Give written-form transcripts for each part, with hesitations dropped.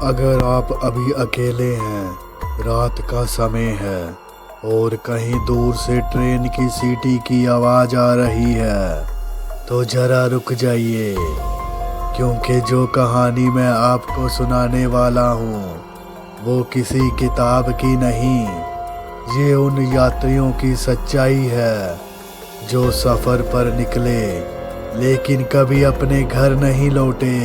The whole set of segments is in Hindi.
अगर आप अभी अकेले हैं, रात का समय है और कहीं दूर से ट्रेन की सीटी की आवाज़ आ रही है, तो ज़रा रुक जाइए, क्योंकि जो कहानी मैं आपको सुनाने वाला हूँ वो किसी किताब की नहीं, ये उन यात्रियों की सच्चाई है जो सफ़र पर निकले लेकिन कभी अपने घर नहीं लौटे।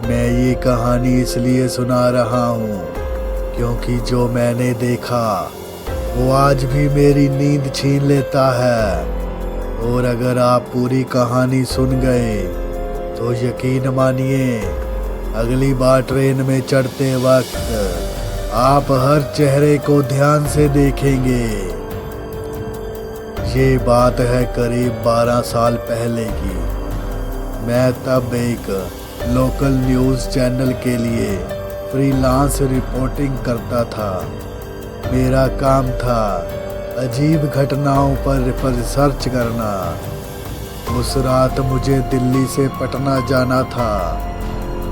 मैं ये कहानी इसलिए सुना रहा हूँ क्योंकि जो मैंने देखा वो आज भी मेरी नींद छीन लेता है। और अगर आप पूरी कहानी सुन गए तो यकीन मानिए, अगली बार ट्रेन में चढ़ते वक्त आप हर चेहरे को ध्यान से देखेंगे। ये बात है करीब 12 साल पहले की। मैं तब एक लोकल न्यूज़ चैनल के लिए फ्रीलांस रिपोर्टिंग करता था। मेरा काम था अजीब घटनाओं पर रिसर्च करना। उस रात मुझे दिल्ली से पटना जाना था।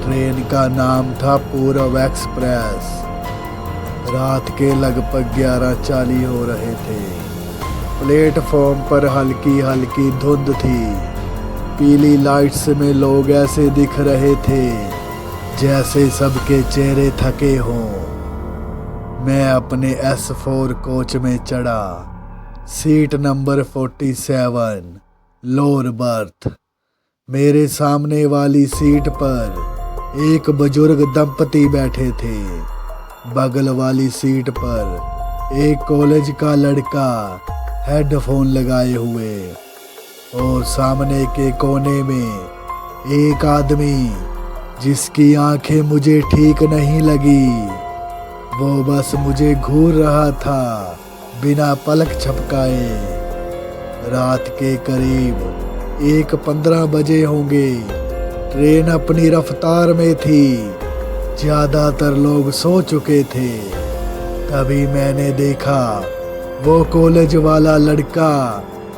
ट्रेन का नाम था पूर्व एक्सप्रेस। रात के लगभग 11:40 हो रहे थे। प्लेटफॉर्म पर हल्की हल्की धुंध थी। पीली लाइट्स में लोग ऐसे दिख रहे थे जैसे सबके चेहरे थके हों। मैं अपने S4 कोच में चढ़ा। Seat number 47, lower berth. मेरे सामने वाली सीट पर एक बुजुर्ग दंपति बैठे थे। बगल वाली सीट पर एक कॉलेज का लड़का हेडफोन लगाए हुए, और सामने के कोने में एक आदमी जिसकी आंखें मुझे ठीक नहीं लगी। वो बस मुझे घूर रहा था बिना पलक झपकाए। रात के करीब 1:15 बजे होंगे। ट्रेन अपनी रफ्तार में थी। ज़्यादातर लोग सो चुके थे। तभी मैंने देखा वो कॉलेज वाला लड़का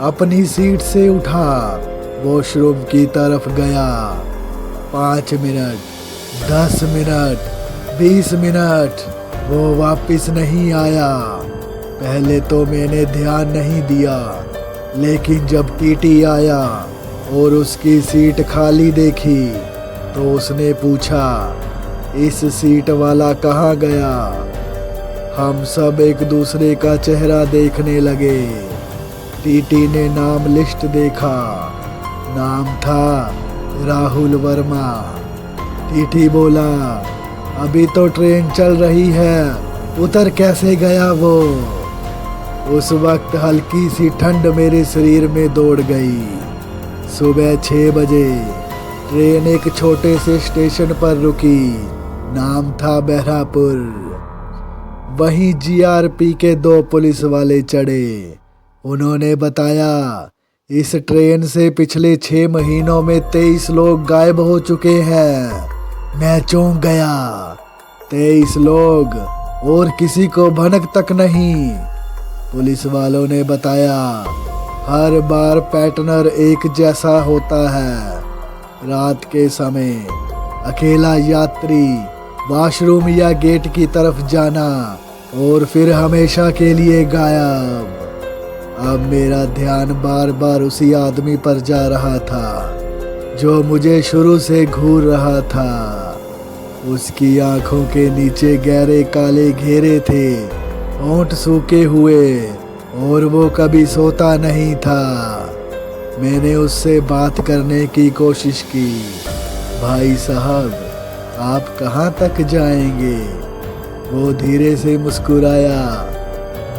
अपनी सीट से उठा, वॉशरूम की तरफ गया। 5 मिनट, 10 मिनट, 20 मिनट, वो वापस नहीं आया। पहले तो मैंने ध्यान नहीं दिया, लेकिन जब टीटी आया और उसकी सीट खाली देखी तो उसने पूछा, इस सीट वाला कहाँ गया? हम सब एक दूसरे का चेहरा देखने लगे। टीटी ने नाम लिस्ट देखा। नाम था राहुल वर्मा। टीटी बोला, अभी तो ट्रेन चल रही है, उतर कैसे गया वो? उस वक्त हल्की सी ठंड मेरे शरीर में दौड़ गई। सुबह 6 बजे ट्रेन एक छोटे से स्टेशन पर रुकी। नाम था बहरापुर। वहीं GRP के 2 पुलिस वाले चढ़े। उन्होंने बताया, इस ट्रेन से पिछले 6 महीनों में 23 लोग गायब हो चुके हैं। मैं चौंक गया। 23 लोग और किसी को भनक तक नहीं। पुलिस वालों ने बताया, हर बार पैटर्न एक जैसा होता है। रात के समय अकेला यात्री वॉशरूम या गेट की तरफ जाना और फिर हमेशा के लिए गायब। अब मेरा ध्यान बार बार उसी आदमी पर जा रहा था जो मुझे शुरू से घूर रहा था। उसकी आंखों के नीचे गहरे काले घेरे थे, होंठ सूखे हुए, और वो कभी सोता नहीं था। मैंने उससे बात करने की कोशिश की। भाई साहब, आप कहाँ तक जाएंगे? वो धीरे से मुस्कुराया।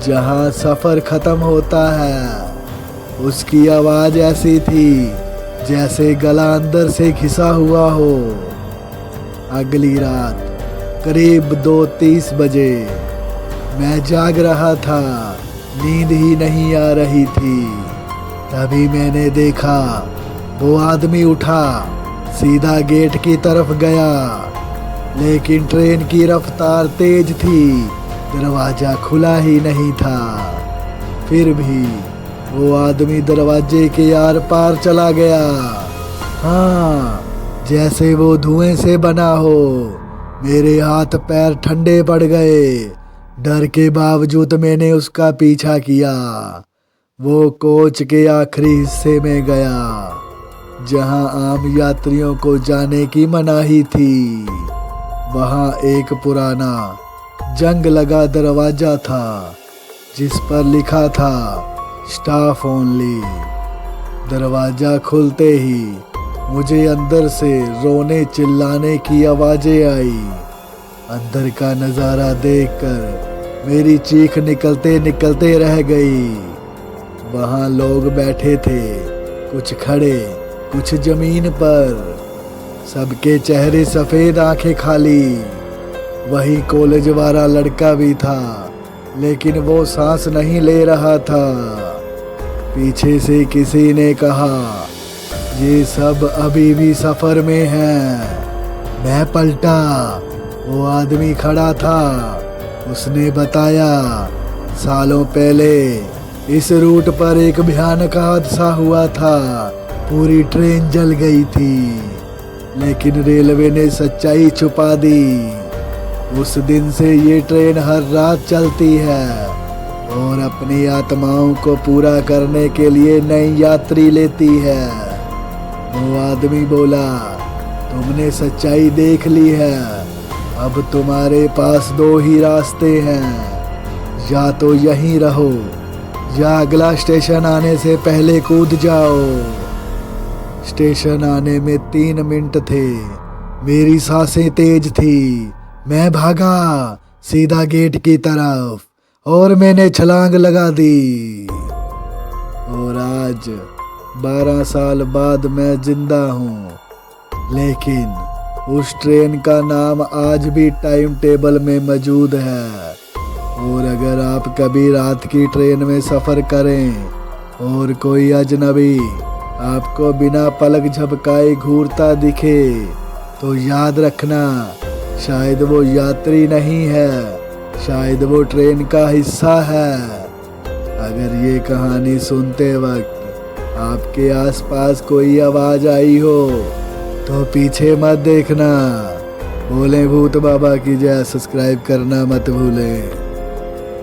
जहाँ सफ़र ख़त्म होता है। उसकी आवाज़ ऐसी थी जैसे गला अंदर से घिसा हुआ हो। अगली रात करीब 2:30 बजे मैं जाग रहा था, नींद ही नहीं आ रही थी। तभी मैंने देखा वो आदमी उठा, सीधा गेट की तरफ गया, लेकिन ट्रेन की रफ्तार तेज थी, दरवाज़ा खुला ही नहीं था। फिर भी वो आदमी दरवाजे के आर पार चला गया। हाँ, जैसे वो धुएं से बना हो। मेरे हाथ पैर ठंडे पड़ गए। डर के बावजूद मैंने उसका पीछा किया। वो कोच के आखिरी हिस्से में गया जहां आम यात्रियों को जाने की मनाही थी। वहां एक पुराना जंग लगा दरवाजा था जिस पर लिखा था स्टाफ ओनली। दरवाजा खुलते ही मुझे अंदर से रोने चिल्लाने की आवाजें आई। अंदर का नज़ारा देखकर मेरी चीख निकलते निकलते रह गई। वहाँ लोग बैठे थे, कुछ खड़े, कुछ जमीन पर। सबके चेहरे सफ़ेद, आंखें खाली। वही कॉलेज वाला लड़का भी था, लेकिन वो सांस नहीं ले रहा था। पीछे से किसी ने कहा, ये सब अभी भी सफर में हैं। मैं पलटा, वो आदमी खड़ा था। उसने बताया, सालों पहले इस रूट पर एक भयानक हादसा हुआ था। पूरी ट्रेन जल गई थी, लेकिन रेलवे ने सच्चाई छुपा दी। उस दिन से ये ट्रेन हर रात चलती है और अपनी आत्माओं को पूरा करने के लिए नई यात्री लेती है। वो आदमी बोला, तुमने सच्चाई देख ली है। अब तुम्हारे पास दो ही रास्ते हैं, या तो यहीं रहो या अगला स्टेशन आने से पहले कूद जाओ। स्टेशन आने में 3 मिनट थे। मेरी सांसें तेज थी। मैं भागा सीधा गेट की तरफ और मैंने छलांग लगा दी। और आज 12 साल बाद मैं जिंदा हूँ, लेकिन उस ट्रेन का नाम आज भी टाइम टेबल में मौजूद है। और अगर आप कभी रात की ट्रेन में सफ़र करें और कोई अजनबी आपको बिना पलक झपकाए घूरता दिखे, तो याद रखना, शायद वो यात्री नहीं है, शायद वो ट्रेन का हिस्सा है। अगर ये कहानी सुनते वक्त आपके आसपास कोई आवाज़ आई हो तो पीछे मत देखना। बोले भूत बाबा की जय। सब्सक्राइब करना मत भूलें।